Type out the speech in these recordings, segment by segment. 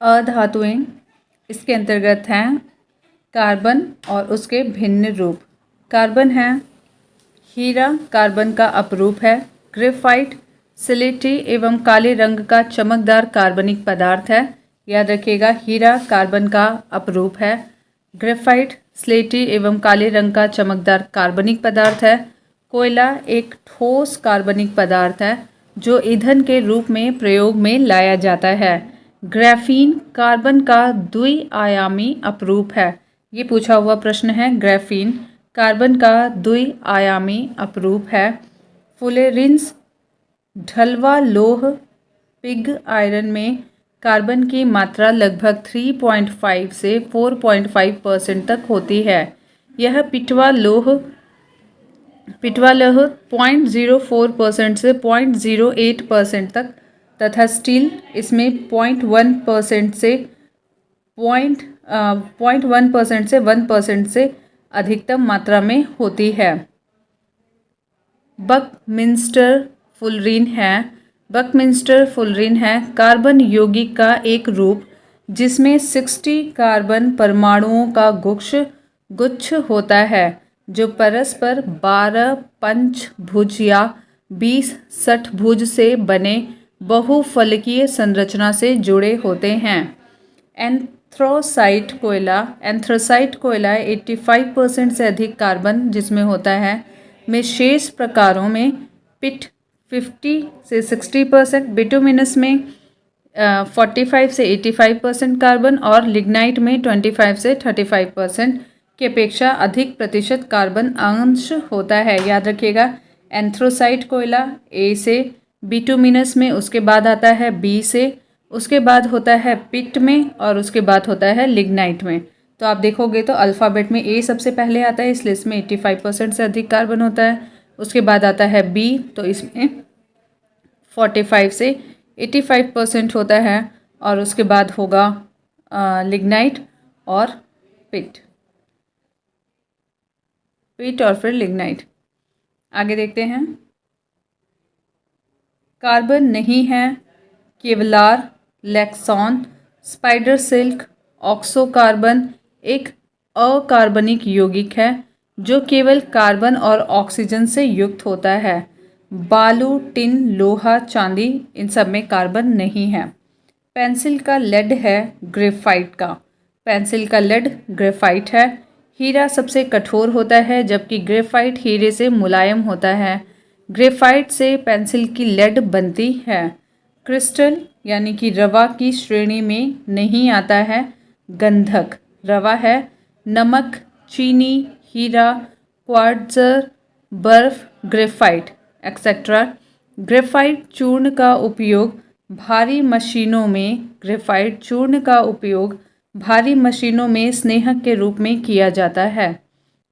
अधातुएं इसके अंतर्गत हैं कार्बन और उसके भिन्न रूप। कार्बन है हीरा, कार्बन का अपरूप है। ग्रेफाइट स्लेटी एवं काले रंग का चमकदार कार्बनिक पदार्थ है। याद रखिएगा, हीरा कार्बन का अपरूप है। ग्रेफाइट स्लेटी एवं काले रंग का चमकदार कार्बनिक पदार्थ है। कोयला एक ठोस कार्बनिक पदार्थ है जो ईंधन के रूप में प्रयोग में लाया जाता है। ग्राफीन कार्बन का द्विआयामी अपरूप है। ये पूछा हुआ प्रश्न है। ग्राफीन कार्बन का द्विआयामी अपरूप है। फुलेरिन्स ढलवा लोह पिग आयरन में कार्बन की मात्रा लगभग 3.5 से 4.5% तक होती है। यह पिटवा लोह 0.04% से 0.08% तक तथा स्टील इसमें 0.1% से 1% से अधिकतम मात्रा में होती है। बकमिंस्टर फुलरीन है कार्बन यौगिक का एक रूप जिसमें 60 कार्बन परमाणुओं का गुच्छ होता है जो परस्पर 12 पंचभुज या 20 षटभुज से बने बहुफलकीय संरचना से जुड़े होते हैं। एंथ्रासाइट कोयला 85% से अधिक कार्बन जिसमें होता है में शेष प्रकारों में पिट 50 से 60%, बिटुमिनस में 45 से 85% कार्बन और लिग्नाइट में 25 से 35% की अपेक्षा अधिक प्रतिशत कार्बन अंश होता है। याद रखिएगा, एंथ्रोसाइट कोयला ए से, बिटुमिनस में उसके बाद आता है बी से, उसके बाद होता है पिट में और उसके बाद होता है लिग्नाइट में। तो आप देखोगे तो अल्फ़ाबेट में ए सबसे पहले आता है, इसलिए इसमें 85% से अधिक कार्बन होता है। उसके बाद आता है बी, तो इसमें 45 से 85% होता है और उसके बाद होगा लिग्नाइट और पिट और फिर लिग्नाइट। आगे देखते हैं। कार्बन नहीं है केवलार, लेक्सॉन, स्पाइडर सिल्क, ऑक्सोकार्बन एक अकार्बनिक यौगिक है जो केवल कार्बन और ऑक्सीजन से युक्त होता है। बालू, टिन, लोहा, चांदी इन सब में कार्बन नहीं है। पेंसिल का लेड है ग्रेफाइट है। हीरा सबसे कठोर होता है जबकि ग्रेफाइट हीरे से मुलायम होता है। ग्रेफाइट से पेंसिल की लेड बनती है। क्रिस्टल यानी कि रवा की श्रेणी में नहीं आता है। गंधक रवा है। नमक, चीनी, हीरा, क्वार्ट्ज, बर्फ, ग्रेफाइट एक्सेट्रा। ग्रेफाइट चूर्ण का उपयोग भारी मशीनों में स्नेहक के रूप में किया जाता है।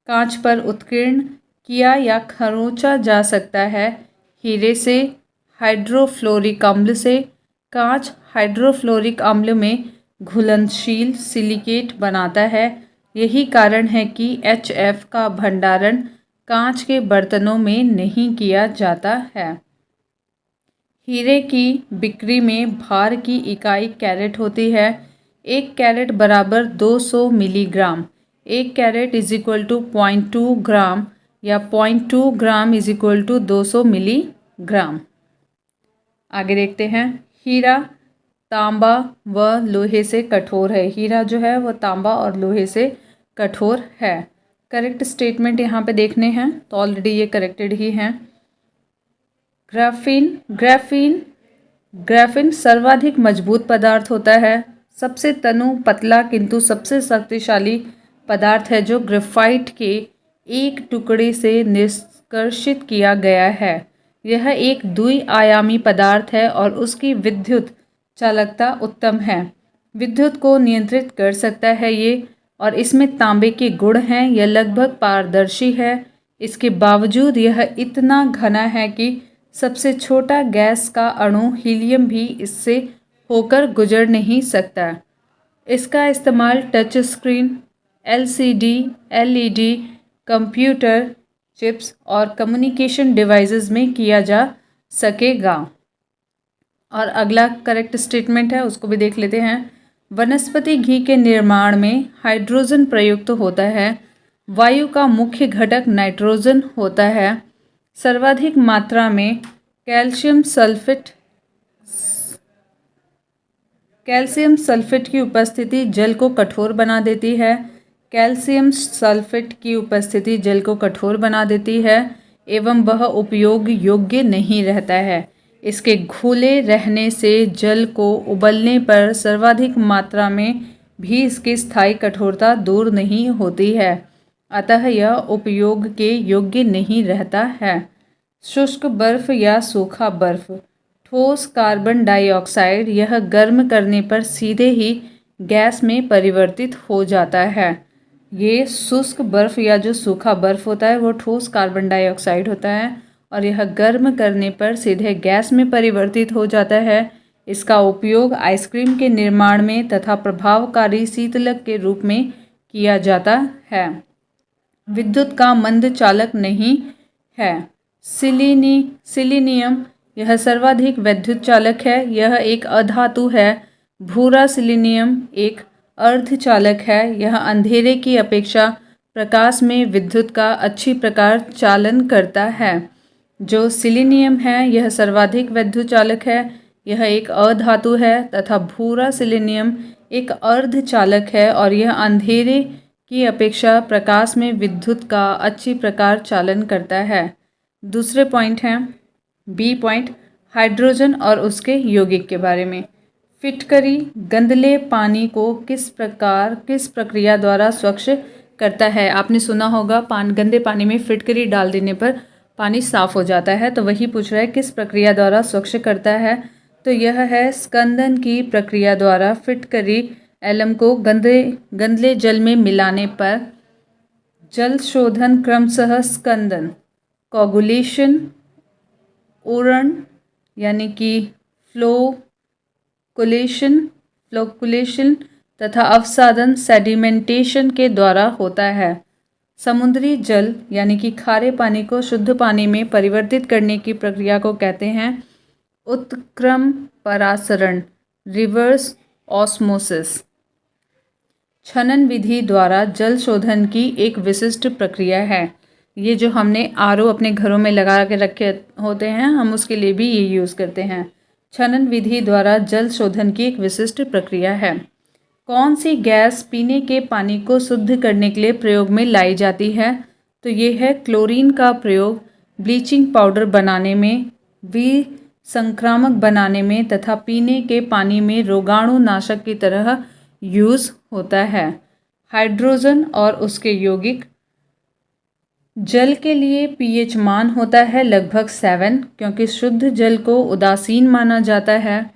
कांच पर उत्कीर्ण किया या खरोंचा जा सकता है। हीरे से, हाइड्रोफ्लोरिक अम्ल से। कांच हाइड्रोफ्लोरिक अम्ल में घुलनशील सिलिकेट बनाता है। यही कारण है कि HF का भंडारण कांच के बर्तनों में नहीं किया जाता है। हीरे की बिक्री में भार की इकाई कैरेट होती है। 1 कैरेट बराबर 200 milligram. 1 carat is equal to 0.2 gram या 0.2 gram is equal to 200 milligram. आगे देखते हैं। हीरा तांबा व लोहे से कठोर है। हीरा जो है वो तांबा और लोहे से कठोर है। करेक्ट स्टेटमेंट यहाँ पे देखने हैं तो ऑलरेडी ये करेक्टेड ही हैं। ग्राफीन सर्वाधिक मजबूत पदार्थ होता है। सबसे तनु पतला किंतु सबसे शक्तिशाली पदार्थ है जो ग्रेफाइट के एक टुकड़े से निष्कर्षित किया गया है। यह एक द्विआयामी पदार्थ है और उसकी विद्युत चालकता उत्तम है। विद्युत को नियंत्रित कर सकता है ये, और इसमें तांबे के गुण हैं। यह लगभग पारदर्शी है। इसके बावजूद यह इतना घना है कि सबसे छोटा गैस का अणु हीलियम भी इससे होकर गुजर नहीं सकता। इसका इस्तेमाल touch screen, LCD, LED, computer chips और कम्युनिकेशन डिवाइसेस में किया जा सकेगा। और अगला करेक्ट स्टेटमेंट है उसको भी देख लेते हैं। वनस्पति घी के निर्माण में हाइड्रोजन प्रयुक्त होता है। वायु का मुख्य घटक नाइट्रोजन होता है। सर्वाधिक मात्रा में कैल्शियम सल्फेट की उपस्थिति जल को कठोर बना देती है। कैल्शियम सल्फेट की उपस्थिति जल को कठोर बना देती है एवं वह उपयोग योग्य नहीं रहता है। इसके घुले रहने से जल को उबलने पर सर्वाधिक मात्रा में भी इसकी स्थायी कठोरता दूर नहीं होती है, अतः यह उपयोग के योग्य नहीं रहता है। शुष्क बर्फ या सूखा बर्फ, ठोस कार्बन डाइऑक्साइड यह गर्म करने पर सीधे ही गैस में परिवर्तित हो जाता है। ये शुष्क बर्फ या जो सूखा बर्फ होता है वो ठोस कार्बन डाइऑक्साइड होता है और यह गर्म करने पर सीधे गैस में परिवर्तित हो जाता है। इसका उपयोग आइसक्रीम के निर्माण में तथा प्रभावकारी शीतलक के रूप में किया जाता है। विद्युत का मंद चालक नहीं है। सिलीनियम यह सर्वाधिक विद्युत चालक है। यह एक अधातु है। भूरा सिलीनियम एक अर्धचालक है। यह अंधेरे की अपेक्षा प्रकाश में विद्युत का अच्छी प्रकार चालन करता है। जो सिलीनियम है यह सर्वाधिक विद्युत चालक है। यह एक अधातु है तथा भूरा सिलीनियम एक अर्धचालक है और यह अंधेरे की अपेक्षा प्रकाश में विद्युत का अच्छी प्रकार चालन करता है। दूसरे पॉइंट हैं बी पॉइंट, हाइड्रोजन और उसके यौगिक के बारे में। फिटकरी गंदले पानी को किस प्रक्रिया द्वारा स्वच्छ करता है। आपने सुना होगा गंदे पानी में फिटकरी डाल देने पर पानी साफ हो जाता है, तो वही पूछ रहा है किस प्रक्रिया द्वारा स्वच्छ करता है। तो यह है स्कंदन की प्रक्रिया द्वारा। फिटकरी एलम को गंदले जल में मिलाने पर जल शोधन क्रमशः स्कंदन, कोगुलेशन, उरण यानी कि फ्लोकुलेशन तथा अवसादन सेडिमेंटेशन के द्वारा होता है। समुद्री जल यानी कि खारे पानी को शुद्ध पानी में परिवर्तित करने की प्रक्रिया को कहते हैं उत्क्रम परासरण, रिवर्स ऑस्मोसिस। छनन विधि द्वारा जल शोधन की एक विशिष्ट प्रक्रिया है। ये जो हमने आरओ अपने घरों में लगा के रखे होते हैं, हम उसके लिए भी ये यूज़ करते हैं। छनन विधि द्वारा जल शोधन की एक विशिष्ट प्रक्रिया है। कौन सी गैस पीने के पानी को शुद्ध करने के लिए प्रयोग में लाई जाती है। तो ये है क्लोरीन का प्रयोग ब्लीचिंग पाउडर बनाने में, विसंक्रामक बनाने में तथा पीने के पानी में रोगाणुनाशक की तरह यूज़ होता है। हाइड्रोजन और उसके यौगिक। जल के लिए पीएच मान होता है लगभग 7, क्योंकि शुद्ध जल को उदासीन माना जाता है।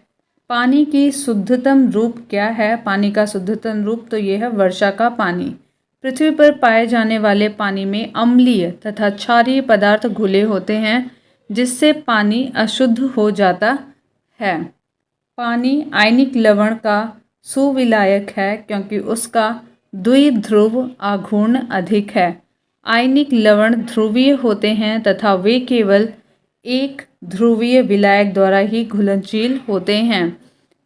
पानी की शुद्धतम रूप क्या है। पानी का शुद्धतम रूप तो ये है वर्षा का पानी। पृथ्वी पर पाए जाने वाले पानी में अम्लीय तथा क्षारीय पदार्थ घुले होते हैं, जिससे पानी अशुद्ध हो जाता है। पानी आयनिक लवण का सुविलायक है, क्योंकि उसका द्विध्रुव आघूर्ण अधिक है। आयनिक लवण ध्रुवीय होते हैं तथा वे केवल एक ध्रुवीय विलायक द्वारा ही घुलनशील होते हैं।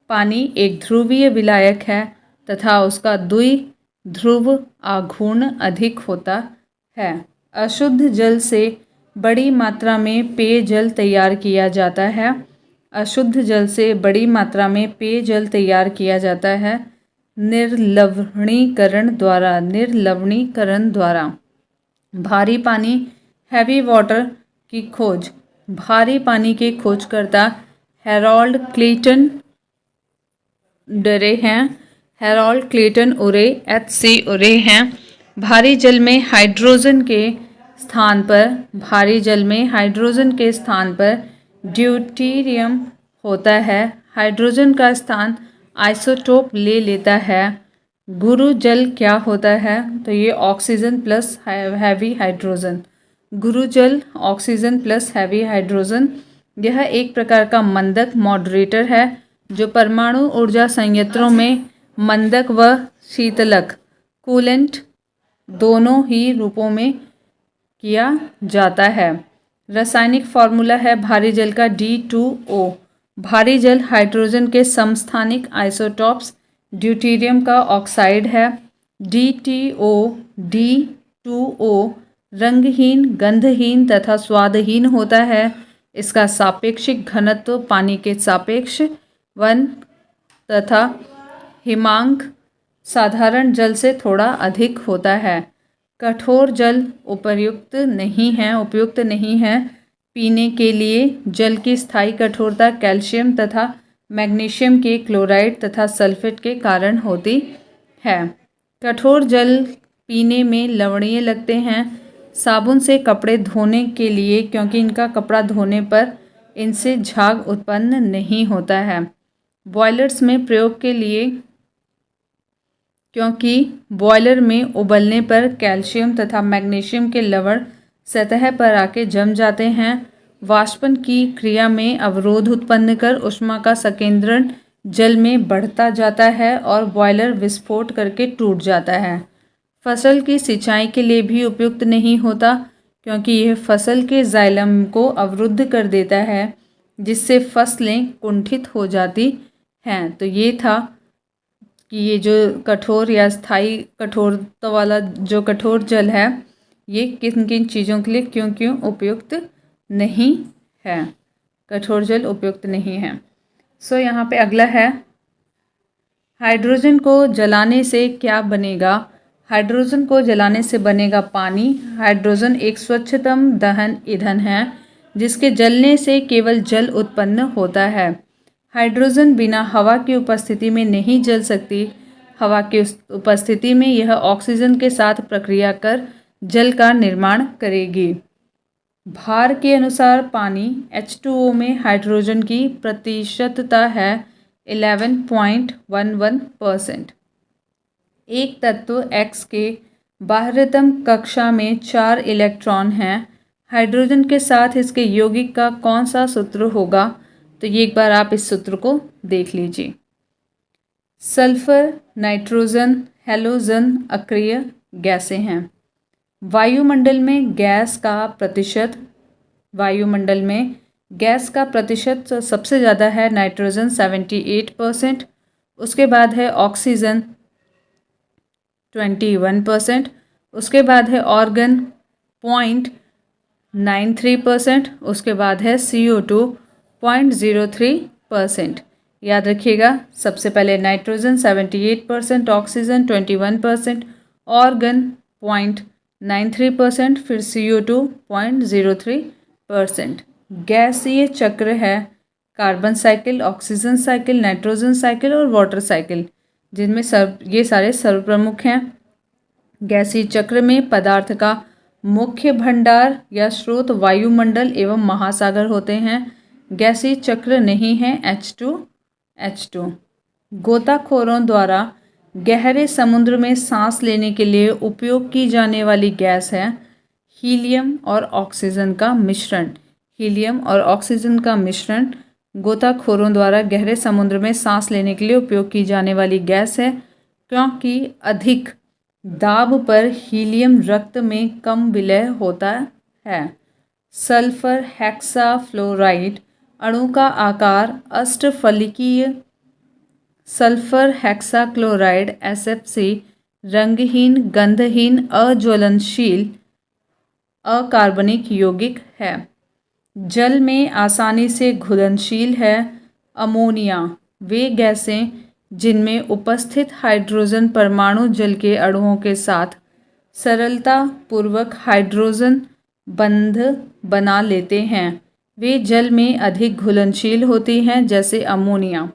पानी एक ध्रुवीय विलायक है तथा उसका द्विध्रुव आघूर्ण अधिक होता है। अशुद्ध जल से बड़ी मात्रा में पेयजल तैयार किया जाता है। अशुद्ध जल से बड़ी मात्रा में पेयजल तैयार किया जाता है निर्लवणीकरण द्वारा। भारी पानी हैवी वाटर की खोज। भारी पानी के खोजकर्ता हैरोल्ड क्लेटन उरे HC उरे हैं। भारी जल में हाइड्रोजन के स्थान पर ड्यूटेरियम होता है। हाइड्रोजन का स्थान आइसोटोप ले लेता है। गुरु जल क्या होता है। तो ये ऑक्सीजन प्लस हैवी हाइड्रोजन। गुरु जल ऑक्सीजन प्लस हैवी हाइड्रोजन। यह एक प्रकार का मंदक मॉडरेटर है, जो परमाणु ऊर्जा संयंत्रों में मंदक व शीतलक कूलेंट दोनों ही रूपों में किया जाता है। रासायनिक फार्मूला है भारी जल का D2O। भारी जल हाइड्रोजन के समस्थानिक आइसोटॉप्स ड्यूटेरियम का ऑक्साइड है। DTO, D2O रंगहीन, गंधहीन तथा स्वादहीन होता है। इसका सापेक्षिक घनत्व पानी के सापेक्ष 1 तथा हिमांक साधारण जल से थोड़ा अधिक होता है। कठोर जल उपयुक्त नहीं है पीने के लिए। जल की स्थायी कठोरता कैल्शियम तथा मैग्नीशियम के क्लोराइड तथा सल्फेट के कारण होती है। कठोर जल पीने में लवणीय लगते हैं। साबुन से कपड़े धोने के लिए, क्योंकि इनका कपड़ा धोने पर इनसे झाग उत्पन्न नहीं होता है। बॉयलर्स में प्रयोग के लिए, क्योंकि बॉयलर में उबलने पर कैल्शियम तथा मैग्नीशियम के लवण सतह पर आके जम जाते हैं। वाष्पन की क्रिया में अवरोध उत्पन्न कर ऊष्मा का संकेंद्रण जल में बढ़ता जाता है और बॉयलर विस्फोट करके टूट जाता है। फसल की सिंचाई के लिए भी उपयुक्त नहीं होता, क्योंकि यह फसल के जाइलम को अवरुद्ध कर देता है, जिससे फसलें कुंठित हो जाती हैं। तो ये था कि ये जो कठोर या स्थायी कठोरता वाला जो कठोर जल है, ये किन किन चीज़ों के लिए क्यों क्यों उपयुक्त नहीं है। कठोर जल उपयुक्त नहीं है। सो यहाँ पे अगला है, हाइड्रोजन को जलाने से क्या बनेगा। हाइड्रोजन को जलाने से बनेगा पानी। हाइड्रोजन एक स्वच्छतम दहन ईंधन है, जिसके जलने से केवल जल उत्पन्न होता है। हाइड्रोजन बिना हवा की उपस्थिति में नहीं जल सकती। हवा की उपस्थिति में यह ऑक्सीजन के साथ प्रक्रिया कर जल का निर्माण करेगी। भार के अनुसार पानी H2O में हाइड्रोजन की प्रतिशतता है 11.11%। एक तत्व X के बाह्यतम कक्षा में 4 इलेक्ट्रॉन हैं। हाइड्रोजन के साथ इसके यौगिक का कौन सा सूत्र होगा। तो ये एक बार आप इस सूत्र को देख लीजिए। सल्फर, नाइट्रोजन, हैलोजन अक्रिय गैसें हैं। वायुमंडल में गैस का प्रतिशत सबसे ज़्यादा है नाइट्रोजन 78%। उसके बाद है ऑक्सीजन 21%। उसके बाद है ऑर्गन 0.93%। उसके बाद है CO2 0.03%। याद रखिएगा, सबसे पहले नाइट्रोजन 78%, ऑक्सीजन 21%, ऑर्गन 0.93%, फिर CO2 0.03%। गैसीय चक्र है carbon cycle, oxygen cycle, nitrogen cycle और वाटर साइकिल, जिनमें ये सारे सर्वप्रमुख हैं। गैसीय चक्र में पदार्थ का मुख्य भंडार या स्रोत वायुमंडल एवं महासागर होते हैं। गैसीय चक्र नहीं है H2। गोताखोरों द्वारा गहरे समुद्र में सांस लेने के लिए उपयोग की जाने वाली गैस है हीलियम और ऑक्सीजन का मिश्रण। हीलियम और ऑक्सीजन का मिश्रण गोताखोरों द्वारा गहरे समुद्र में सांस लेने के लिए उपयोग की जाने वाली गैस है, क्योंकि अधिक दाब पर हीलियम रक्त में कम विलय होता है। सल्फर हेक्साफ्लोराइड अणु का आकार अष्टफलकीय। सल्फर हेक्साक्लोराइड SFC रंगहीन, गंधहीन, अज्वलनशील अकार्बनिक यौगिक है। जल में आसानी से घुलनशील है। अमोनिया वे गैसें जिनमें उपस्थित हाइड्रोजन परमाणु जल के अणुओं के साथ सरलता पूर्वक हाइड्रोजन बंध बना लेते हैं, वे जल में अधिक घुलनशील होती हैं, जैसे अमोनिया।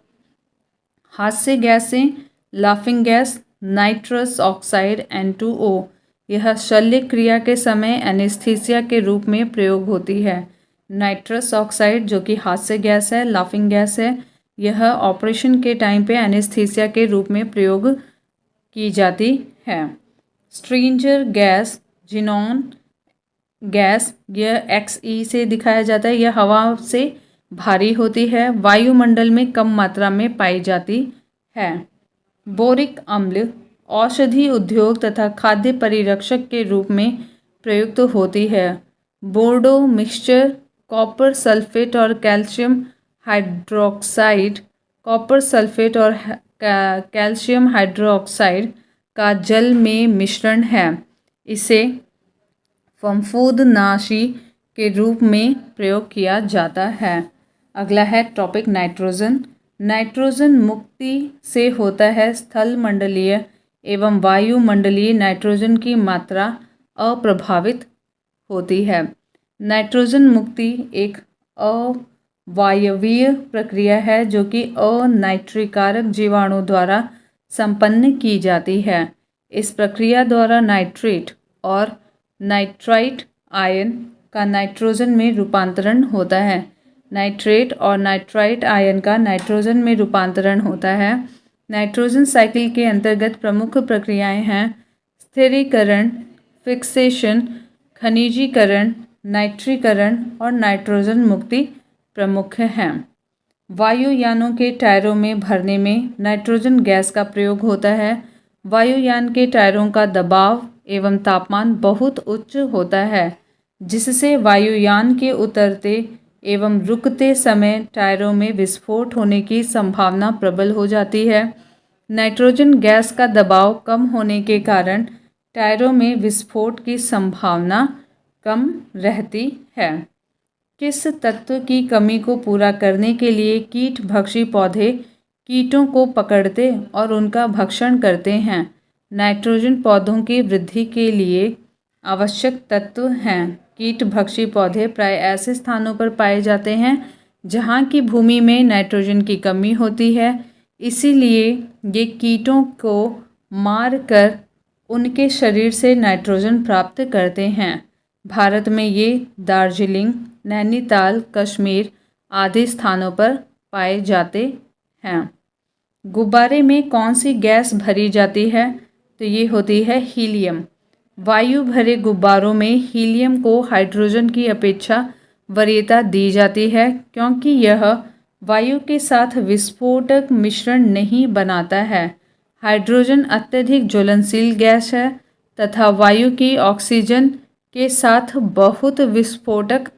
हास्य गैसें laughing gas, nitrous oxide N2O, यह शल्य क्रिया के समय एनेस्थीसिया के रूप में प्रयोग होती है। नाइट्रस ऑक्साइड जो कि हास्य गैस है, लाफिंग गैस है, यह ऑपरेशन के टाइम पे एनेस्थीसिया के रूप में प्रयोग की जाती है। स्ट्रेंजर गैस, जिनॉन गैस, यह XE से दिखाया जाता है। यह हवा से भारी होती है, वायुमंडल में कम मात्रा में पाई जाती है। बोरिक अम्ल औषधि उद्योग तथा खाद्य परिरक्षक के रूप में प्रयुक्त होती है। बोर्डो मिक्सचर कॉपर सल्फेट और कैल्शियम हाइड्रोक्साइड, कॉपर सल्फेट और कैल्शियम हाइड्रोक्साइड का जल में मिश्रण है। इसे फफूंदनाशी के रूप में प्रयोग किया जाता है। अगला है टॉपिक नाइट्रोजन। नाइट्रोजन मुक्ति से होता है स्थलमंडलीय एवं वायुमंडलीय नाइट्रोजन की मात्रा अप्रभावित होती है। नाइट्रोजन मुक्ति एक अवायवीय प्रक्रिया है जो कि अनाइट्रिकारक जीवाणु द्वारा संपन्न की जाती है। इस प्रक्रिया द्वारा नाइट्रेट और नाइट्राइट आयन का नाइट्रोजन में रूपांतरण होता है। नाइट्रेट और नाइट्राइट आयन का नाइट्रोजन में रूपांतरण होता है। नाइट्रोजन साइकिल के अंतर्गत प्रमुख प्रक्रियाएं हैं स्थिरीकरण, फिक्सेशन, खनिजीकरण, नाइट्रीकरण और नाइट्रोजन मुक्ति प्रमुख हैं। वायुयानों के टायरों में भरने में नाइट्रोजन गैस का प्रयोग होता है। वायुयान के टायरों का दबाव एवं तापमान बहुत उच्च होता है, जिससे वायुयान के उतरते एवं रुकते समय टायरों में विस्फोट होने की संभावना प्रबल हो जाती है। नाइट्रोजन गैस का दबाव कम होने के कारण टायरों में विस्फोट की संभावना कम रहती है। किस तत्व की कमी को पूरा करने के लिए कीट भक्षी पौधे कीटों को पकड़ते और उनका भक्षण करते हैं? नाइट्रोजन पौधों की वृद्धि के लिए आवश्यक तत्व हैं। कीट भक्षी पौधे प्राय ऐसे स्थानों पर पाए जाते हैं जहाँ की भूमि में नाइट्रोजन की कमी होती है, इसीलिए ये कीटों को मार कर उनके शरीर से नाइट्रोजन प्राप्त करते हैं। भारत में ये दार्जिलिंग, नैनीताल, कश्मीर आदि स्थानों पर पाए जाते हैं। गुब्बारे में कौन सी गैस भरी जाती है? तो ये होती है हीलियम। वायु भरे गुब्बारों में हीलियम को हाइड्रोजन की अपेक्षा वरीयता दी जाती है, क्योंकि यह वायु के साथ विस्फोटक मिश्रण नहीं बनाता है। हाइड्रोजन अत्यधिक ज्वलनशील गैस है तथा वायु की ऑक्सीजन के साथ बहुत विस्फोटक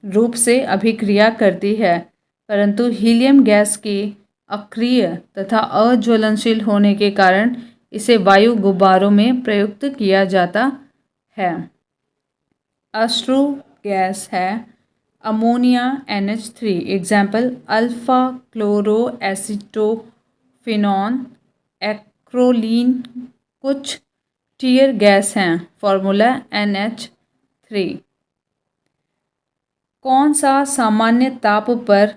रूप से अभिक्रिया करती है, परंतु हीलियम गैस की अक्रिय तथा अज्वलनशील होने के कारण इसे वायु गुब्बारों में प्रयुक्त किया जाता है। अश्रु गैस है ammonia NH3। Example alpha chloro acetophenone, acrolein कुछ टीयर गैस हैं। Formula NH3। कौन सा सामान्य ताप पर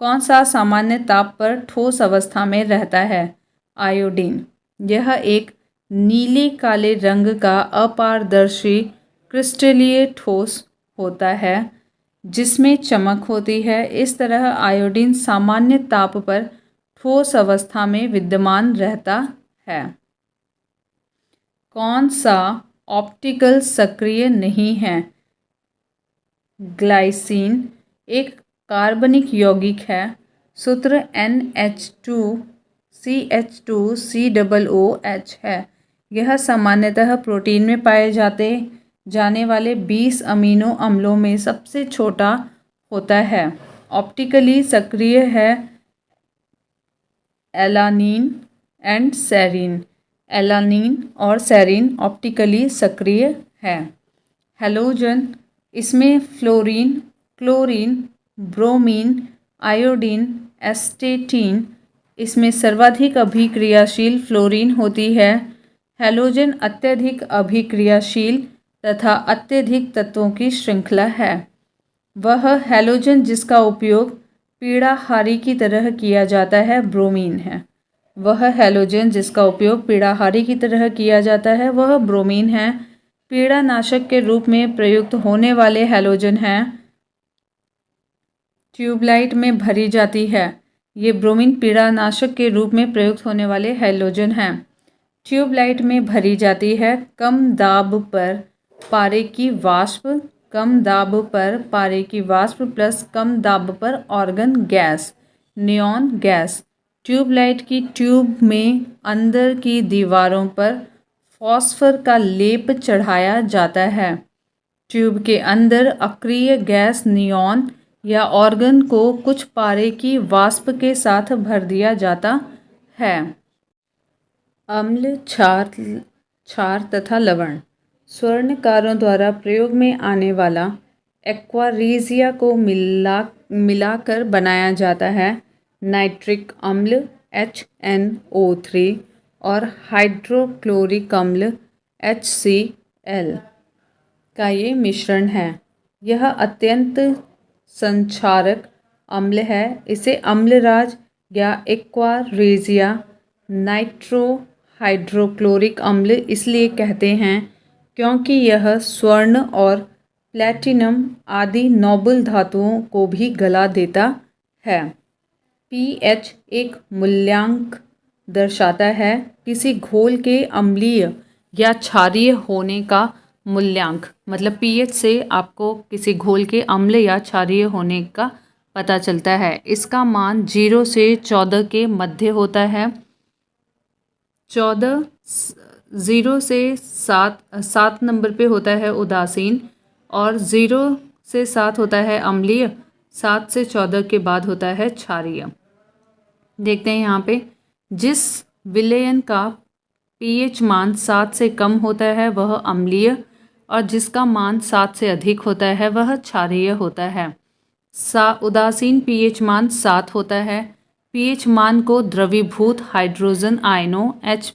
कौन सा सामान्य ताप पर ठोस अवस्था में रहता है? आयोडीन। यह एक नीले काले रंग का अपारदर्शी क्रिस्टलीय ठोस होता है जिसमें चमक होती है। इस तरह आयोडीन सामान्य ताप पर ठोस अवस्था में विद्यमान रहता है। कौन सा ऑप्टिकल सक्रिय नहीं है? ग्लाइसिन एक कार्बनिक यौगिक है। सूत्र NH2CH2COOH है। यह सामान्यतः प्रोटीन में पाए जाने वाले 20 अमीनो अम्लों में सबसे छोटा होता है। ऑप्टिकली सक्रिय है एलानिन एंड सेरीन। एलानिन और सेरीन ऑप्टिकली सक्रिय है। हैलोजन, इसमें फ्लोरीन, क्लोरीन, ब्रोमीन, आयोडीन, एस्टेटीन, इसमें सर्वाधिक अभिक्रियाशील फ्लोरीन होती है। हैलोजन अत्यधिक अभिक्रियाशील तथा अत्यधिक तत्वों की श्रृंखला है। वह हैलोजन जिसका उपयोग पीड़ाहारी की तरह किया जाता है ब्रोमीन है। वह हैलोजन जिसका उपयोग पीड़ाहारी की तरह किया जाता है वह ब्रोमीन है। पीड़ानाशक के रूप में प्रयुक्त होने वाले हैलोजन हैं ट्यूबलाइट में भरी जाती है। ये ब्रोमीन पीड़ानाशक के रूप में प्रयुक्त होने वाले हैलोजन हैं। ट्यूबलाइट में भरी जाती है। कम दाब पर पारे की वाष्प, कम दाब पर पारे की वाष्प प्लस कम दाब पर argon gas, neon gas. Tubelight की ट्यूब में अंदर की दीवारों पर फॉस्फर का लेप चढ़ाया जाता है। ट्यूब के अंदर अक्रिय गैस नियॉन या ऑर्गन को कुछ पारे की वाष्प के साथ भर दिया जाता है। अम्ल, क्षार तथा लवण। स्वर्णकारों द्वारा प्रयोग में आने वाला एक्वारेजिया को मिलाकर बनाया जाता है नाइट्रिक अम्ल HNO3 और हाइड्रोक्लोरिक अम्ल HCl का ये मिश्रण है। यह अत्यंत संक्षारक अम्ल है। इसे अम्लराज या एक्वारेजिया नाइट्रो हाइड्रोक्लोरिक अम्ल इसलिए कहते हैं क्योंकि यह स्वर्ण और प्लैटिनम आदि नोबल धातुओं को भी गला देता है। pH एक मूल्यांक दर्शाता है किसी घोल के अम्लीय या क्षारीय होने का मूल्यांक। मतलब pH से आपको किसी घोल के अम्ल या क्षारीय होने का पता चलता है। इसका मान 0 से 14 के मध्य होता है। 0 से 7 नंबर पे होता है उदासीन और 0 से 7 होता है अम्लीय, 7 से 14 के बाद होता है क्षारीय। देखते हैं यहाँ पे जिस विलयन का pH मान 7 से कम होता है वह अम्लीय और जिसका मान 7 से अधिक होता है वह क्षारीय होता है। उदासीन pH मान 7 होता है। pH मान को द्रवीभूत हाइड्रोजन आयनों H+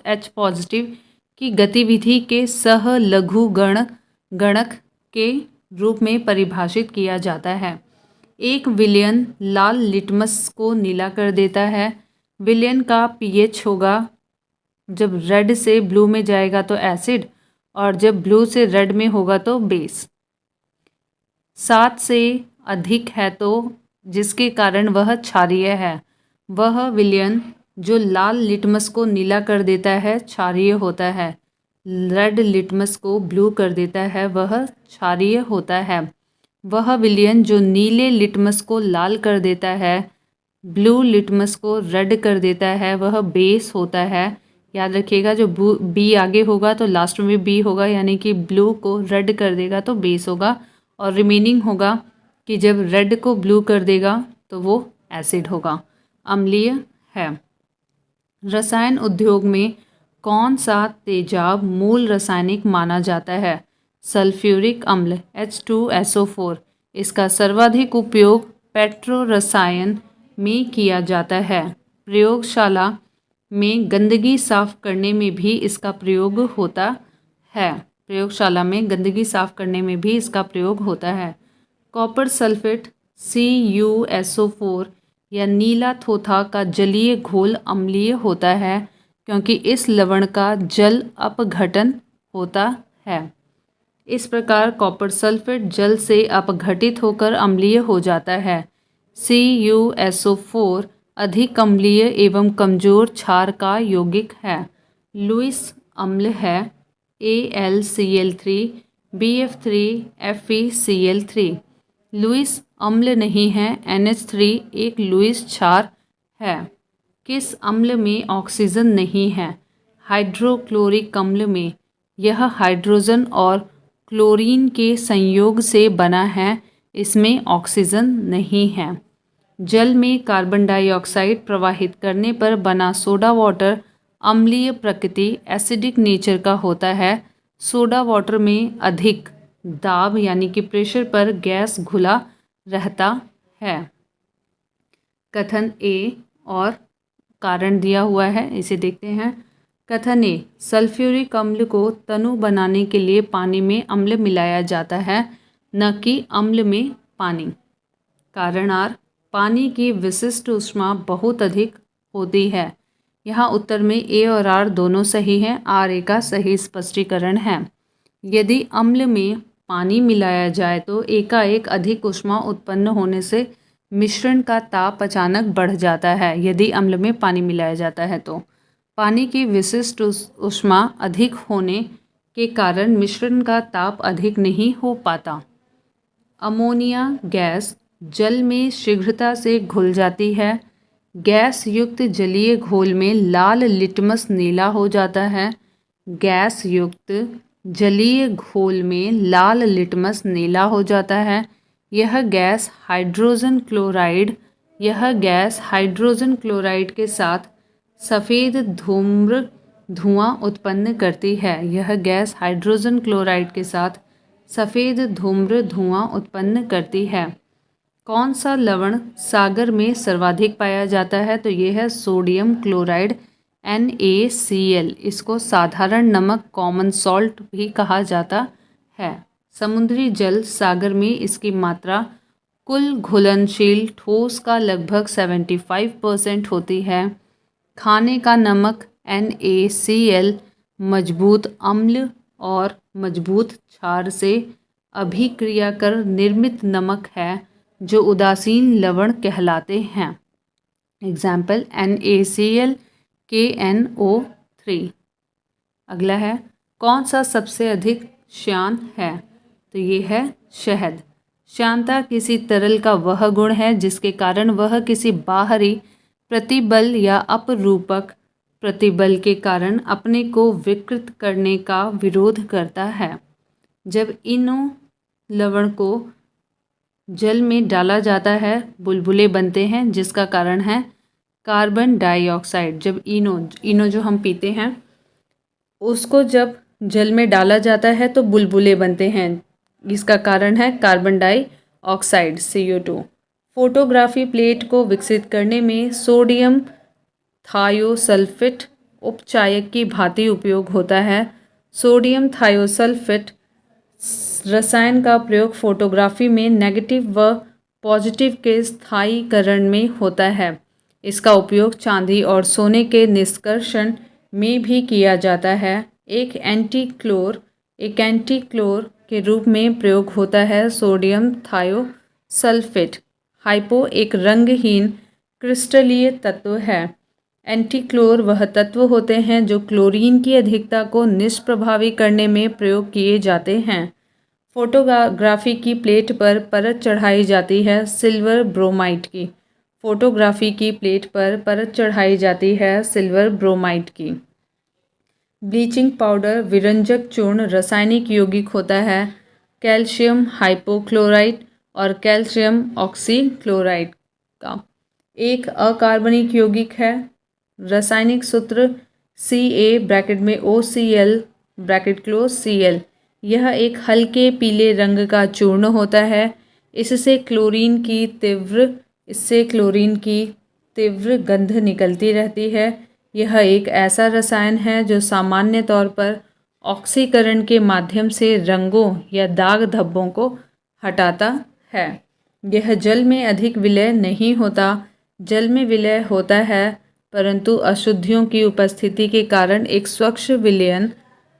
H पॉजिटिव की गतिविधि के सहलघु गणक के रूप में परिभाषित किया जाता है। एक विलयन लाल लिटमस को नीला कर देता है। विलयन का pH होगा, जब रेड से ब्लू में जाएगा तो एसिड और जब ब्लू से रेड में होगा तो बेस। 7 से अधिक है तो जिसके कारण वह क्षारीय है। वह विलयन जो लाल लिटमस को नीला कर देता है क्षारीय होता है। रेड लिटमस को ब्लू कर देता है वह क्षारीय होता है। वह विलयन जो नीले लिटमस को लाल कर देता है, ब्लू लिटमस को रेड कर देता है, वह बेस होता है। याद रखिएगा जो बी आगे होगा तो लास्ट में बी होगा, यानी कि ब्लू को रेड कर देगा तो बेस होगा और रिमेनिंग होगा कि जब रेड को ब्लू कर देगा तो वो एसिड होगा, अम्लीय है। रसायन उद्योग में कौन सा तेजाब मूल रासायनिक माना जाता है? सल्फ्यूरिक अम्ल H2SO4। इसका सर्वाधिक उपयोग पेट्रो रसायन में किया जाता है। प्रयोगशाला में गंदगी साफ करने में भी इसका प्रयोग होता है। प्रयोगशाला में गंदगी साफ करने में भी इसका प्रयोग होता है। कॉपर सल्फेट CuSO4 या नीला थोथा का जलीय घोल अम्लीय होता है क्योंकि इस लवण का जल अपघटन होता है। इस प्रकार कॉपर सल्फेट जल से अपघटित होकर अम्लीय हो जाता है। CuSO4 अधिक अम्लीय एवं कमजोर क्षार का यौगिक है। लुईस अम्ल है AlCl3 BF3 FeCl3। लुईस अम्ल नहीं है, NH3 एक लुईस क्षार है। किस अम्ल में ऑक्सीजन नहीं है? हाइड्रोक्लोरिक अम्ल में। यह हाइड्रोजन और क्लोरीन के संयोग से बना है, इसमें ऑक्सीजन नहीं है। जल में कार्बन डाइऑक्साइड प्रवाहित करने पर बना सोडा वाटर अम्लीय प्रकृति एसिडिक नेचर का होता है। सोडा वाटर में अधिक दाब यानी कि प्रेशर पर गैस घुला रहता है। कथन ए और कारण दिया हुआ है, इसे देखते हैं। कथन ए, सल्फ्यूरिक अम्ल को तनु बनाने के लिए पानी में अम्ल मिलाया जाता है, न कि अम्ल में पानी। कारण आर, पानी की विशिष्ट ऊष्मा बहुत अधिक होती है। यहाँ उत्तर में ए और आर दोनों सही हैं। आर ए का सही स्पष्टीकरण है। यदि अम्ल में पानी मिलाया जाए तो एकाएक अधिक ऊष्मा उत्पन्न होने से मिश्रण का ताप अचानक बढ़ जाता है। यदि अम्ल में पानी मिलाया जाता है तो पानी की विशिष्ट ऊष्मा अधिक होने के कारण मिश्रण का ताप अधिक नहीं हो पाता। अमोनिया गैस जल में शीघ्रता से घुल जाती है। गैस युक्त जलीय घोल में लाल लिटमस नीला हो जाता है। गैस युक्त जलीय घोल में लाल लिटमस नीला हो जाता है। यह गैस हाइड्रोजन क्लोराइड के साथ सफ़ेद धुआं उत्पन्न करती है। यह गैस हाइड्रोजन क्लोराइड के साथ सफ़ेद धुआं उत्पन्न करती है। कौन सा लवण सागर में सर्वाधिक पाया जाता है? तो यह है सोडियम क्लोराइड NaCl। इसको साधारण नमक कॉमन सॉल्ट भी कहा जाता है। समुद्री जल सागर में इसकी मात्रा कुल घुलनशील ठोस का लगभग 75% होती है। खाने का नमक NaCl मजबूत अम्ल और मजबूत क्षार से अभिक्रिया कर निर्मित नमक है जो उदासीन लवण कहलाते हैं। Example NaCl KNO3। अगला है, कौन सा सबसे अधिक श्यान है? तो ये है शहद। श्यानता किसी तरल का वह गुण है जिसके कारण वह किसी बाहरी प्रतिबल या अपरूपक प्रतिबल के कारण अपने को विकृत करने का विरोध करता है। जब इनो लवण को जल में डाला जाता है बुलबुले बनते हैं, जिसका कारण है कार्बन डाइऑक्साइड। जब इनो जो हम पीते हैं उसको जब जल में डाला जाता है तो बुलबुले बनते हैं, इसका कारण है carbon dioxide CO2। Photography plate को विकसित करने में सोडियम थायोसल्फेट उपचायक की भांति उपयोग होता है। सोडियम थायोसल्फेट रसायन का प्रयोग फोटोग्राफी में नेगेटिव व पॉजिटिव के स्थायीकरण में होता है। इसका उपयोग चांदी और सोने के निष्कर्षण में भी किया जाता है। एक एंटीक्लोर के रूप में प्रयोग होता है। सोडियम थायोसल्फेट हाइपो एक रंगहीन क्रिस्टलीय तत्व है। एंटीक्लोर वह तत्व होते हैं जो क्लोरीन की अधिकता को निष्प्रभावी करने में प्रयोग किए जाते हैं। फोटोग्राफी की प्लेट पर परत चढ़ाई जाती है सिल्वर ब्रोमाइड की। फोटोग्राफी की प्लेट पर परत चढ़ाई जाती है सिल्वर ब्रोमाइड की। ब्लीचिंग पाउडर विरंजक चूर्ण रासायनिक यौगिक होता है कैल्शियम हाइपोक्लोराइट और कैल्शियम ऑक्सीक्लोराइड का। एक अकार्बनिक यौगिक है। रासायनिक सूत्र CaOCl यह एक हल्के पीले रंग का चूर्ण होता है। इससे क्लोरीन की तीव्र गंध निकलती रहती है। यह एक ऐसा रसायन है जो सामान्य तौर पर ऑक्सीकरण के माध्यम से रंगों या दाग धब्बों को हटाता है। यह जल में अधिक विलय नहीं होता। जल में विलय होता है परंतु अशुद्धियों की उपस्थिति के कारण एक स्वच्छ विलयन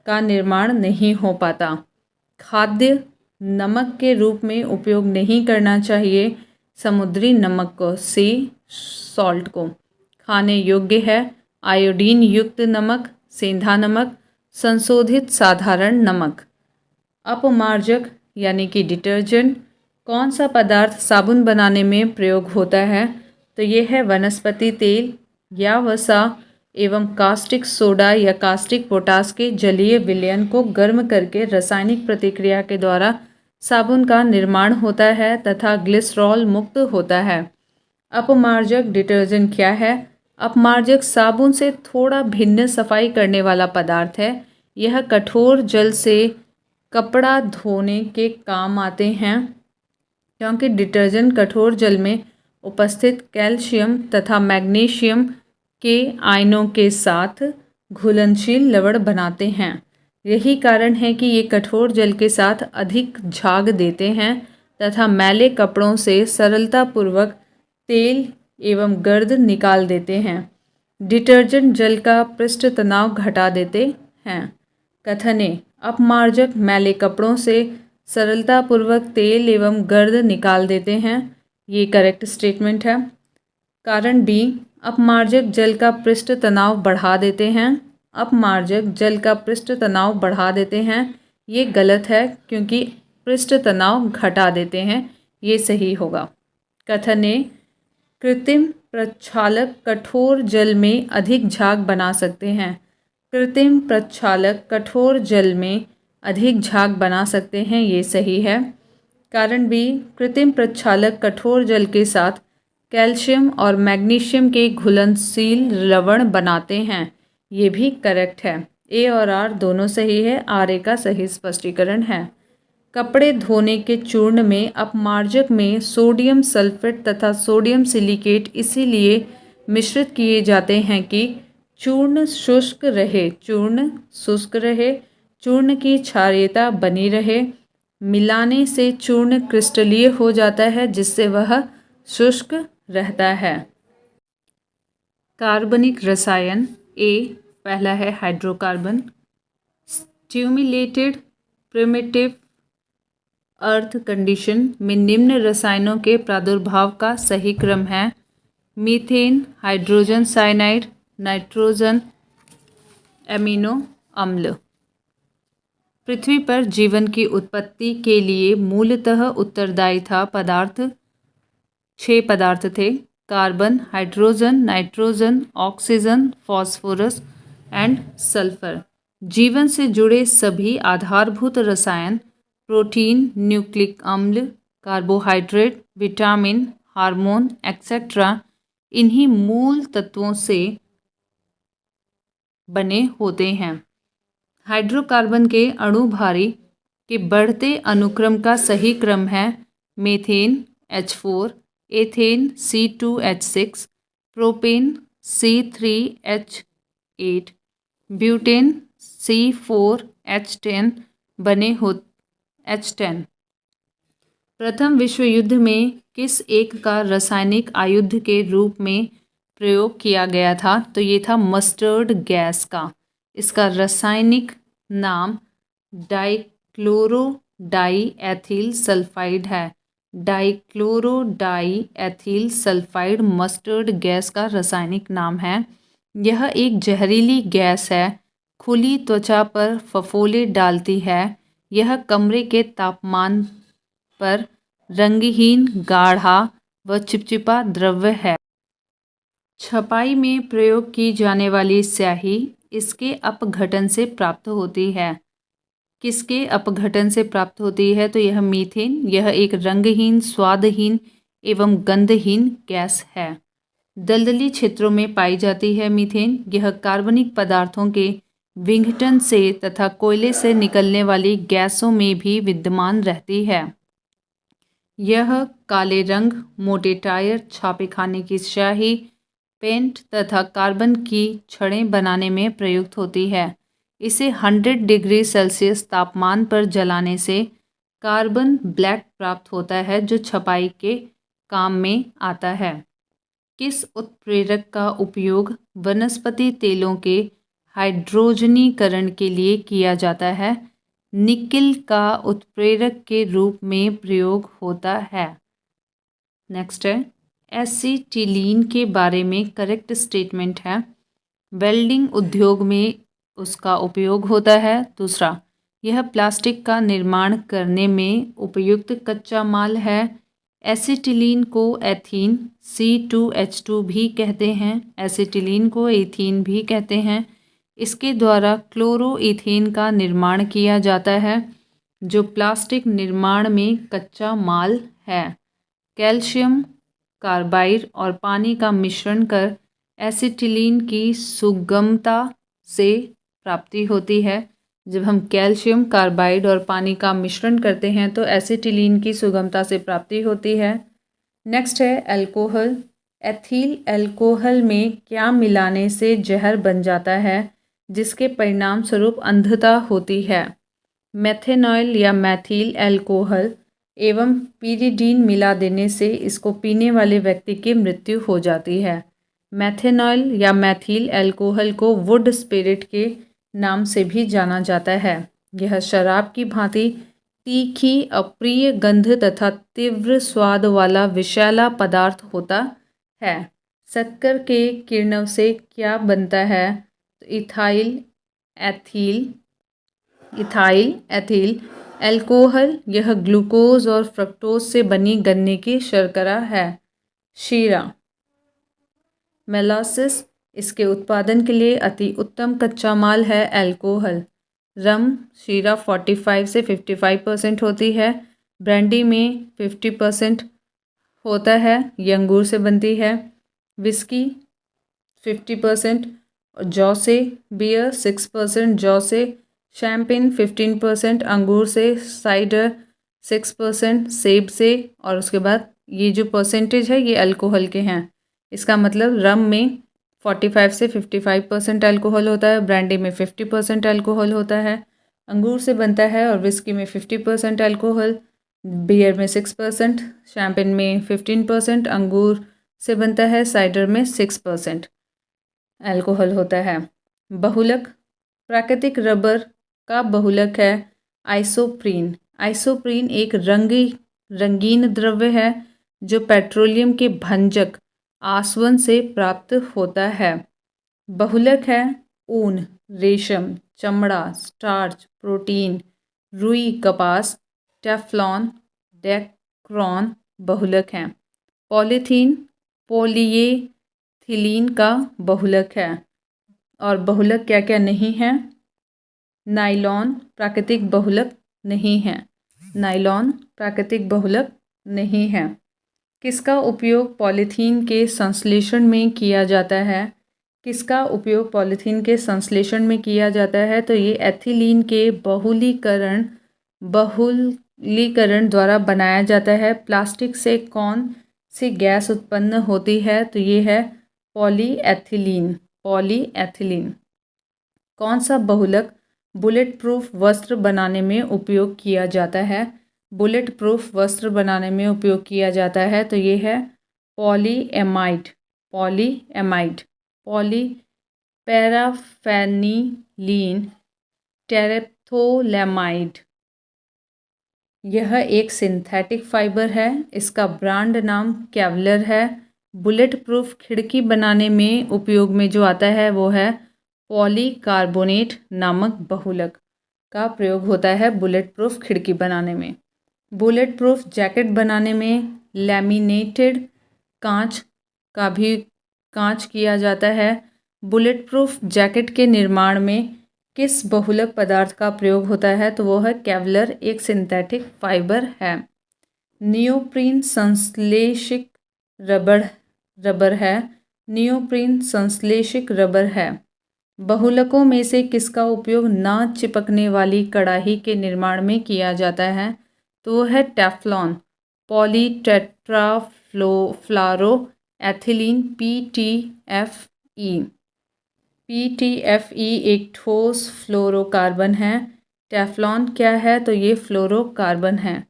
का निर्माण नहीं हो पाता। खाद्य नमक के रूप में उपयोग नहीं करना चाहिए समुद्री नमक को, सी सॉल्ट को। खाने योग्य है आयोडीन युक्त नमक, सेंधा नमक, संशोधित साधारण नमक। अपमार्जक यानी कि डिटर्जेंट कौन सा पदार्थ साबुन बनाने में प्रयोग होता है? तो ये है वनस्पति तेल या वसा एवं कास्टिक सोडा या कास्टिक पोटास के जलीय विलयन को गर्म करके रासायनिक प्रतिक्रिया के द्वारा साबुन का निर्माण होता है तथा ग्लिसरॉल मुक्त होता है। अपमार्जक डिटर्जेंट क्या है? अपमार्जक साबुन से थोड़ा भिन्न सफाई करने वाला पदार्थ है। यह कठोर जल से कपड़ा धोने के काम आते हैं क्योंकि डिटर्जेंट कठोर जल में उपस्थित कैल्शियम तथा मैग्नीशियम के आयनों के साथ घुलनशील लवण बनाते हैं। यही कारण है कि ये कठोर जल के साथ अधिक झाग देते हैं तथा मैले कपड़ों से सरलतापूर्वक तेल एवं गर्द निकाल देते हैं। डिटर्जेंट जल का पृष्ठ तनाव घटा देते हैं। कथन ए अपमार्जक मैले कपड़ों से सरलतापूर्वक तेल एवं गर्द निकाल देते हैं। ये करेक्ट स्टेटमेंट है। कारण बी अपमार्जक जल का पृष्ठ तनाव बढ़ा देते हैं। अपमार्जक जल का पृष्ठ तनाव बढ़ा देते हैं, ये गलत है क्योंकि पृष्ठ तनाव घटा देते हैं, ये सही होगा। कथन ए कृत्रिम प्रक्षालक कठोर जल में अधिक झाग बना सकते हैं। कृत्रिम प्रक्षालक कठोर जल में अधिक झाग बना सकते हैं, ये सही है। कारण बी, कृत्रिम प्रक्षालक कठोर जल के साथ कैल्शियम और मैग्नीशियम के घुलनशील लवण बनाते हैं, ये भी करेक्ट है। ए और आर दोनों सही है, आर ए का सही स्पष्टीकरण है। कपड़े धोने के चूर्ण में अपमार्जक में सोडियम सल्फेट तथा सोडियम सिलिकेट इसीलिए मिश्रित किए जाते हैं कि चूर्ण शुष्क रहे, चूर्ण की क्षारीयता बनी रहे। मिलाने से चूर्ण क्रिस्टलीय हो जाता है जिससे वह शुष्क रहता है। कार्बनिक रसायन ए पहला है हाइड्रोकार्बन। स्टिम्युलेटेड प्रिमिटिव अर्थ कंडीशन में निम्न रसायनों के प्रादुर्भाव का सही क्रम है: methane, hydrogen cyanide, nitrogen, amino अम्ल। पृथ्वी पर जीवन की उत्पत्ति के लिए मूलतः उत्तरदायी था पदार्थ 6 पदार्थ थे: carbon, hydrogen, nitrogen, oxygen, phosphorus and sulphur. जीवन से जुड़े सभी आधारभूत रसायन, प्रोटीन, न्यूक्लिक अम्ल, कार्बोहाइड्रेट, विटामिन, हार्मोन एक्सेट्रा इन्हीं मूल तत्वों से बने होते हैं। हाइड्रोकार्बन के अणु भारी के बढ़ते अनुक्रम का सही क्रम है: methane H4, ethane C2H6, propane C3H8, butane C4H10 बने हो H10। प्रथम विश्व युद्ध में किस एक का रासायनिक आयुध के रूप में प्रयोग किया गया था? तो ये था मस्टर्ड गैस का। इसका रासायनिक नाम डाइक्लोरो डाई एथिल सल्फाइड है। Dichloro die ethyl sulphide mustard gas का रासायनिक नाम है। यह एक जहरीली गैस है, खुली त्वचा पर फफोले डालती है। यह कमरे के तापमान पर रंगहीन, गाढ़ा व चिपचिपा द्रव्य है। छपाई में प्रयोग की जाने वाली स्याही इसके अपघटन से प्राप्त होती है। किसके अपघटन से प्राप्त होती है? तो यह मीथेन। यह एक रंगहीन, स्वादहीन एवं गंधहीन गैस है। दलदली क्षेत्रों में पाई जाती है मीथेन। यह कार्बनिक पदार्थों के विघटन से तथा कोयले से निकलने वाली गैसों में भी विद्यमान रहती है। यह काले रंग, मोटे टायर, छापेखाने की स्याही, पेंट तथा कार्बन की छड़ें बनाने में प्रयुक्त होती है। इसे 100 डिग्री सेल्सियस तापमान पर जलाने से कार्बन ब्लैक प्राप्त होता है जो छपाई के काम में आता है। किस उत्प्रेरक का उपयोग वनस्पति तेलों के हाइड्रोजनीकरण के लिए किया जाता है? निकिल का उत्प्रेरक के रूप में प्रयोग होता है। नेक्स्ट है एसीटिलीन के बारे में करेक्ट स्टेटमेंट है। वेल्डिंग उद्योग में उसका उपयोग होता है। दूसरा, यह प्लास्टिक का निर्माण करने में उपयुक्त कच्चा माल है। एसीटिलीन को एथीन C2H2 भी कहते हैं। एसीटिलीन को एथीन भी कहते हैं। इसके द्वारा क्लोरोईथेन का निर्माण किया जाता है जो प्लास्टिक निर्माण में कच्चा माल है। कैल्शियम कार्बाइड और पानी का मिश्रण कर एसीटिलीन की सुगमता से प्राप्ति होती है। जब हम कैल्शियम कार्बाइड और पानी का मिश्रण करते हैं तो एसीटिलीन की सुगमता से प्राप्ति होती है। नेक्स्ट है अल्कोहल। एथिल अल्कोहल में क्या मिलाने से जहर बन जाता है जिसके परिणाम स्वरूप अंधता होती है? मेथेनॉल या मैथिल अल्कोहल एवं पीरिडीन मिला देने से इसको पीने वाले व्यक्ति की मृत्यु हो जाती है। मेथेनॉल या मैथिल अल्कोहल को वुड स्पिरिट के नाम से भी जाना जाता है। यह शराब की भांति तीखी, अप्रिय गंध तथा तीव्र स्वाद वाला विषैला पदार्थ होता है। शक्कर के किण्व से क्या बनता है? तो इथाइल एथिल अल्कोहल। यह ग्लूकोज और फ्रक्टोज से बनी गन्ने की शर्करा है। शीरा मोलासेस इसके उत्पादन के लिए अति उत्तम कच्चा माल है। अल्कोहल रम शीरा 45 से 55% होती है। ब्रांडी में 50% होता है, ये अंगूर से बनती है। विस्की 50% जौ से, बियर 6% जौ से, शैम्पेन 15% अंगूर से, साइडर 6% सेब से, और उसके बाद ये जो परसेंटेज है ये अल्कोहल के हैं। इसका मतलब रम में 45 से 55% अल्कोहल होता है, ब्रांडी में 50% अल्कोहल होता है, अंगूर से बनता है, और विस्की में 50% अल्कोहल, बियर में 6%, शैम्पेन में 15% अंगूर से बनता है, साइडर में 6% अल्कोहल होता है। बहुलक प्राकृतिक रबर का बहुलक है आइसोप्रीन। आइसोप्रीन एक रंगीन द्रव्य है जो पेट्रोलियम के भंजक आसवन से प्राप्त होता है। बहुलक है ऊन, रेशम, चमड़ा, स्टार्च, प्रोटीन, रुई, कपास, टेफ्लॉन, डेक्रॉन बहुलक हैं। पॉलीथीन पॉलीएथिलीन का बहुलक है। और बहुलक क्या क्या नहीं है? नाइलॉन प्राकृतिक बहुलक नहीं है। नाइलॉन प्राकृतिक बहुलक नहीं है। किसका उपयोग पॉलीथीन के संश्लेषण में किया जाता है? किसका उपयोग पॉलीथीन के संश्लेषण में किया जाता है? तो ये एथिलीन के बहुलीकरण द्वारा बनाया जाता है। प्लास्टिक से कौन सी गैस उत्पन्न होती है? तो ये है पॉलीएथिलीन। पॉलीएथिलीन। कौन सा बहुलक बुलेट प्रूफ वस्त्र बनाने में उपयोग किया जाता है? बुलेट प्रूफ वस्त्र बनाने में उपयोग किया जाता है तो ये है पॉलीएमाइड। पॉलीएमाइड। पॉलीपैराफेनिलीन टेरेप्थोलेमाइड। यह एक सिंथेटिक फाइबर है। इसका ब्रांड नाम केवलर है। बुलेट प्रूफ खिड़की बनाने में उपयोग में जो आता है वो है पॉलीकार्बोनेट नामक बहुलक का प्रयोग होता है बुलेट प्रूफ खिड़की बनाने में। बुलेट प्रूफ जैकेट बनाने में लैमिनेटेड कांच किया जाता है। बुलेट प्रूफ जैकेट के निर्माण में किस बहुलक पदार्थ का प्रयोग होता है? तो वो है केवलर, एक सिंथेटिक फाइबर है। नियोप्रीन संश्लेषित रबर है। नियोप्रीन संश्लेषित रबर है। बहुलकों में से किसका उपयोग न चिपकने वाली कड़ाही के निर्माण में किया जाता है? तो वो है Teflon. Polytetrafluoro ethylene PTFE। PTFE एक ठोस फ्लोरोकार्बन है। टेफ्लॉन क्या है? तो ये फ्लोरोकार्बन है।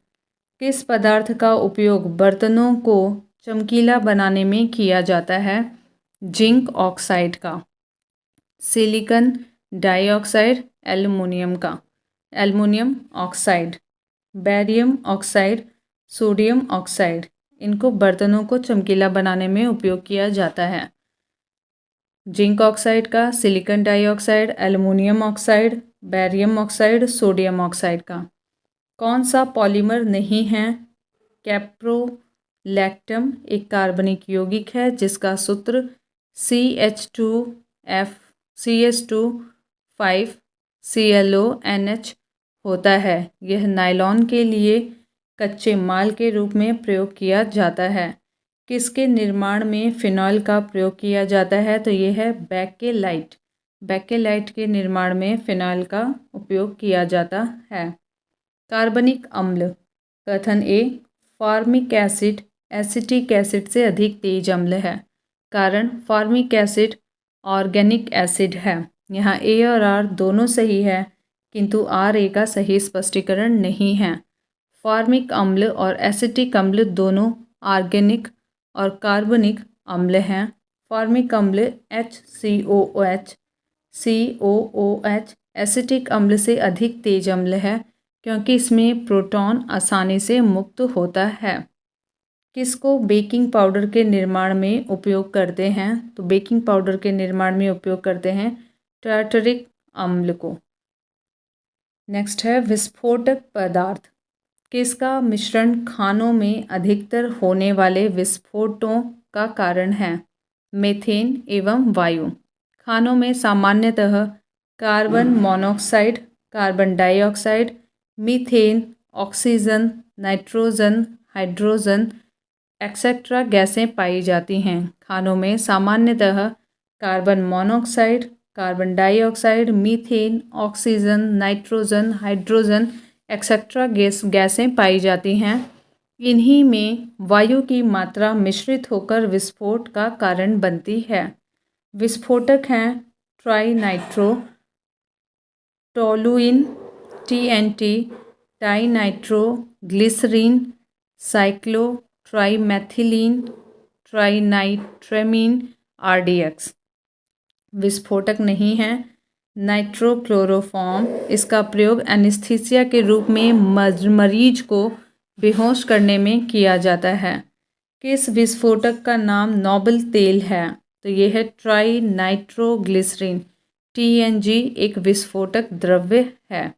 किस पदार्थ का उपयोग बर्तनों को चमकीला बनाने में किया जाता है? जिंक ऑक्साइड का। सिलिकॉन डाइऑक्साइड, एल्युमिनियम का। Aluminium oxide, barium oxide, sodium oxide, इनको बर्तनों को चमकीला बनाने में उपयोग किया जाता है। जिंक ऑक्साइड का, silicon dioxide, aluminium oxide, barium oxide, sodium oxide का। कौन सा पॉलीमर नहीं है? कैप्रोलैक्टम एक कार्बनिक यौगिक है जिसका सूत्र CH2 5CLONH होता है। यह नायलॉन के लिए कच्चे माल के रूप में प्रयोग किया जाता है। किसके निर्माण में फिनॉल का प्रयोग किया जाता है? तो ये है बेकेलाइट। बेकेलाइट के निर्माण में फिनॉल का उपयोग किया जाता है। कार्बनिक अम्ल। कथन ए, फॉर्मिक एसिड एसिटिक एसिड से अधिक तेज अम्ल है। कारण फॉर्मिक एसिड ऑर्गेनिक एसिड है। यहाँ ए और आर दोनों सही है किंतु आर ए का सही स्पष्टीकरण नहीं है। फॉर्मिक अम्ल और एसिटिक अम्ल दोनों ऑर्गेनिक और कार्बनिक अम्ल हैं। फॉर्मिक अम्ल COOH एसिटिक अम्ल से अधिक तेज अम्ल है क्योंकि इसमें प्रोटॉन आसानी से मुक्त होता है। किसको बेकिंग पाउडर के निर्माण में उपयोग करते हैं? तो बेकिंग पाउडर के निर्माण में उपयोग करते हैं टार्टरिक अम्ल को। नेक्स्ट है विस्फोटक पदार्थ। किसका मिश्रण खानों में अधिकतर होने वाले विस्फोटों का कारण है? मीथेन एवं वायु। खानों में सामान्यतः carbon monoxide carbon dioxide, methane, oxygen, nitrogen, hydrogen etcetera गैसें पाई जाती हैं। खानों में सामान्यतः carbon monoxide, carbon dioxide, methane, oxygen, nitrogen, hydrogen etcetera गैसें पाई जाती हैं। इन्हीं में वायु की मात्रा मिश्रित होकर विस्फोट का कारण बनती है। विस्फोटक हैं tri nitro toluene, TNT, tri nitro glycerine, cyclo trimethylene, trinitramine, RDX। विस्फोटक नहीं है नाइट्रोक्लोरोफॉर्म। इसका प्रयोग एनेस्थीसिया के रूप में मरीज को बेहोश करने में किया जाता है। किस विस्फोटक का नाम नोबल तेल है? तो यह है ट्राई नाइट्रोग्लिसरीन, TNG एक विस्फोटक द्रव्य है।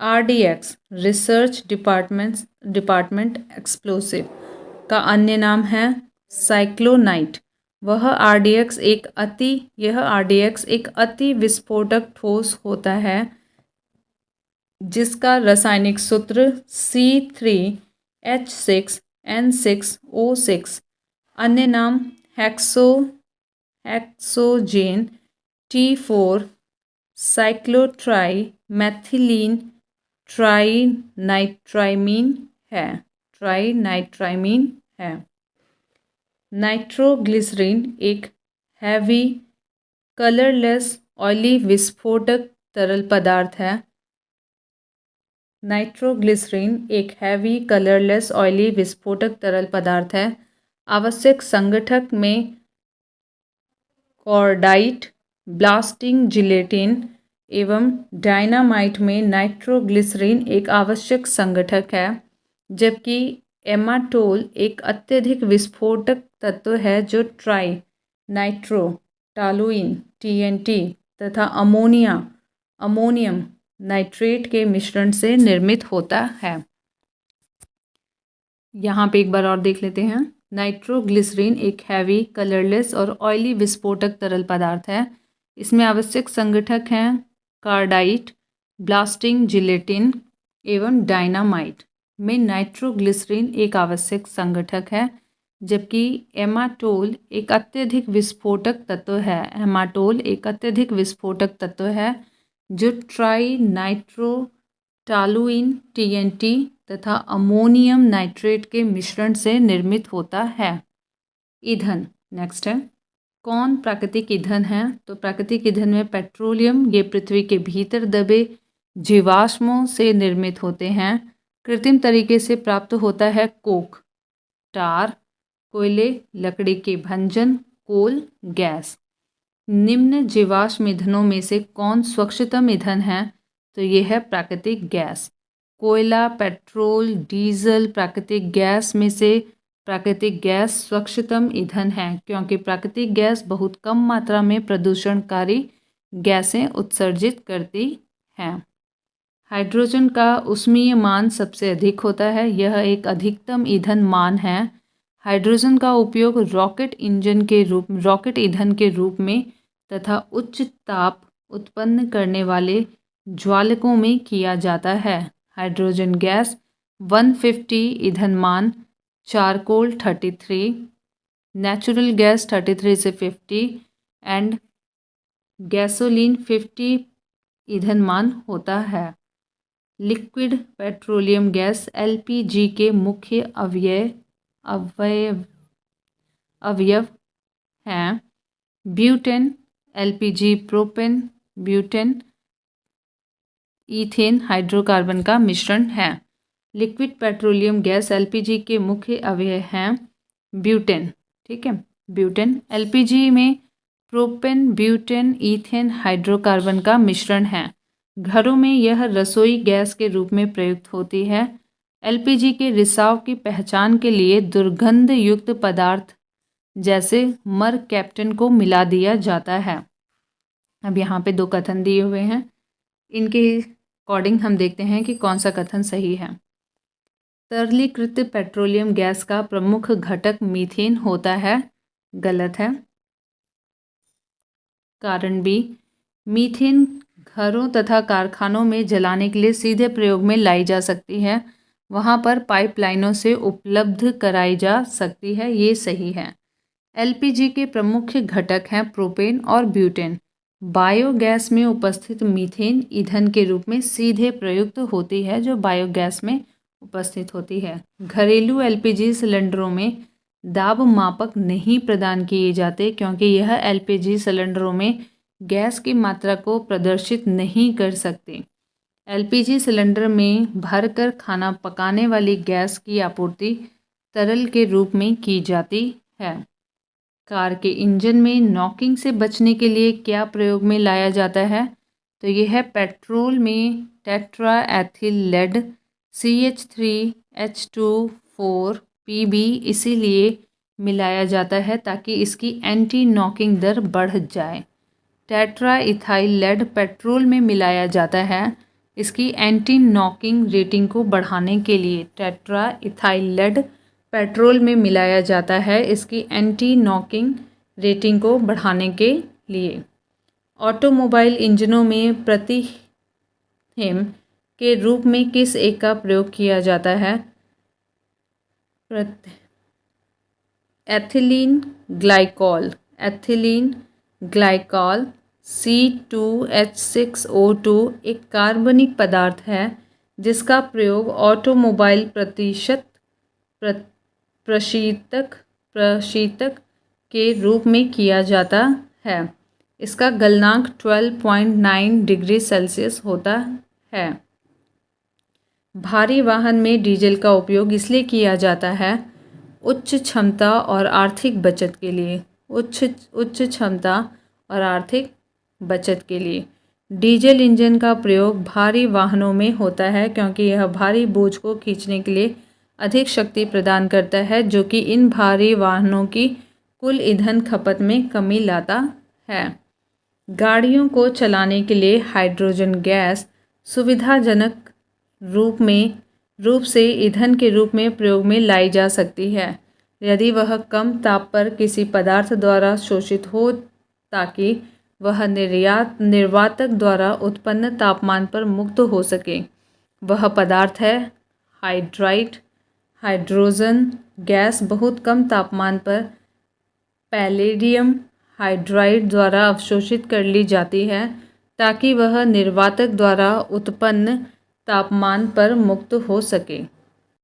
RDX रिसर्च डिपार्टमेंट एक्सप्लोसिव का अन्य नाम है साइक्लोनाइट। यह RDX एक अति विस्फोटक ठोस होता है जिसका रासायनिक सूत्र C3H6N6O6। अन्य नाम हेक्सोजेन, T4 साइक्लोट्राई मैथिलीन, ट्राईनाइट्रामीन है। नाइट्रोग्लिसरीन एक हैवी कलरलेस ऑयली विस्फोटक तरल पदार्थ है। नाइट्रोग्लिसरीन एक हैवी कलरलेस ऑयली विस्फोटक तरल पदार्थ है। आवश्यक संगठक में कॉर्डाइट, ब्लास्टिंग जिलेटिन एवं डायनामाइट में नाइट्रोग्लिसरीन एक आवश्यक संगठक है, जबकि एमाटोल एक अत्यधिक विस्फोटक तत्व है जो ट्राई नाइट्रो टॉलुइन, TNT तथा अमोनियम नाइट्रेट के मिश्रण से निर्मित होता है। यहाँ पे एक बार और देख लेते हैं। नाइट्रोग्लिसरीन एक हैवी कलरलेस और ऑयली विस्फोटक तरल पदार्थ है। इसमें आवश्यक संगठक हैं कार्डाइट, ब्लास्टिंग जिलेटिन एवं डायनामाइट में नाइट्रोग्लिसरीन एक आवश्यक संगठक है, जबकि एमाटोल एक अत्यधिक विस्फोटक तत्व है जो ट्राई नाइट्रो टॉलुइन, TNT तथा अमोनियम नाइट्रेट के मिश्रण से निर्मित होता है। ईंधन नेक्स्ट है। कौन प्राकृतिक ईंधन है? तो प्राकृतिक ईंधन में पेट्रोलियम, ये पृथ्वी के भीतर दबे जीवाश्मों से निर्मित होते हैं। कृत्रिम तरीके से प्राप्त होता है कोक, टार, कोयले, लकड़ी के भंजन, कोल, गैस। निम्न जीवाश्म ईंधनों में से कौन स्वच्छतम ईंधन है? तो यह है प्राकृतिक गैस। कोयला, पेट्रोल, डीजल प्राकृतिक गैस में से प्राकृतिक गैस स्वच्छतम ईंधन है, क्योंकि प्राकृतिक गैस बहुत कम मात्रा में प्रदूषणकारी गैसें उत्सर्जित करती हैं। हाइड्रोजन का ऊष्मीय मान सबसे अधिक होता है। यह एक अधिकतम ईंधन मान है। हाइड्रोजन का उपयोग रॉकेट ईंधन के रूप में तथा उच्च ताप उत्पन्न करने वाले ज्वालकों में किया जाता है। हाइड्रोजन गैस 150 ईंधन मान, चारकोल 33, नेचुरल गैस 33 से 50 एंड गैसोलीन 50 ईंधन मान होता है। लिक्विड पेट्रोलियम गैस LPG के मुख्य अवयव हैं butane, LPG propane, butane, ethane hydrocarbon का मिश्रण है। लिक्विड पेट्रोलियम गैस LPG के मुख्य अवयव हैं ब्यूटेन, ठीक है, ब्यूटेन। LPG में प्रोपेन, ब्यूटेन, ईथेन हाइड्रोकार्बन का मिश्रण है। घरों में यह रसोई गैस के रूप में प्रयुक्त होती है। LPG के रिसाव की पहचान के लिए दुर्गंध युक्त पदार्थ जैसे मरकैप्टन को मिला दिया जाता है। अब यहाँ पे 2 कथन दिए हुए हैं, इनके अकॉर्डिंग हम देखते हैं कि कौन सा कथन सही है। तरलीकृत पेट्रोलियम गैस का प्रमुख घटक मीथेन होता है, गलत है। कारण बी, मीथेन घरों तथा कारखानों में जलाने के लिए सीधे प्रयोग में लाई जा सकती है, वहाँ पर पाइपलाइनों से उपलब्ध कराई जा सकती है, ये सही है। एलपीजी के प्रमुख घटक हैं प्रोपेन और ब्यूटेन। बायोगैस में उपस्थित मीथेन ईंधन के रूप में सीधे प्रयुक्त होती है, जो बायोगैस में उपस्थित होती है। घरेलू एलपीजी सिलेंडरों में दाब मापक नहीं प्रदान किए जाते क्योंकि यह एलपीजी सिलेंडरों में गैस की मात्रा को प्रदर्शित नहीं कर सकते। एलपीजी सिलेंडर में भरकर खाना पकाने वाली गैस की आपूर्ति तरल के रूप में की जाती है। कार के इंजन में नॉकिंग से बचने के लिए क्या प्रयोग में लाया जाता है? तो यह है पेट्रोल में टेट्रा एथिल लेड CH3H24Pb इसीलिए मिलाया जाता है ताकि इसकी एंटी नॉकिंग दर बढ़ जाए। टेट्रा इथाइल लेड पेट्रोल में मिलाया जाता है इसकी एंटी नॉकिंग रेटिंग को बढ़ाने के लिए। टेट्रा इथाइल लेड पेट्रोल में मिलाया जाता है इसकी एंटी नॉकिंग रेटिंग को बढ़ाने के लिए। ऑटोमोबाइल इंजनों में प्रतिहिम के रूप में किस एक का प्रयोग किया जाता है? Ethylene glycol. Ethylene glycol C2H6O2 एक कार्बनिक पदार्थ है जिसका प्रयोग ऑटोमोबाइल प्रशीतक के रूप में किया जाता है। इसका गलनांक 12.9 डिग्री सेल्सियस होता है। भारी वाहन में डीजल का उपयोग इसलिए किया जाता है उच्च क्षमता और आर्थिक बचत के लिए। उच्च क्षमता और आर्थिक बचत के लिए डीजल इंजन का प्रयोग भारी वाहनों में होता है क्योंकि यह भारी बोझ को खींचने के लिए अधिक शक्ति प्रदान करता है, जो कि इन भारी वाहनों की कुल ईंधन खपत में कमी लाता है। गाड़ियों को चलाने के लिए हाइड्रोजन गैस सुविधाजनक रूप से ईंधन के रूप में प्रयोग में लाई जा सकती है यदि वह कम ताप पर किसी पदार्थ द्वारा शोषित हो ताकि वह निर्वातक द्वारा उत्पन्न तापमान पर मुक्त हो सके। वह पदार्थ है हाइड्राइड। हाइड्रोजन गैस बहुत कम तापमान पर पैलेडियम हाइड्राइड द्वारा अवशोषित कर ली जाती है ताकि वह निर्वातक द्वारा उत्पन्न तापमान पर मुक्त हो सके।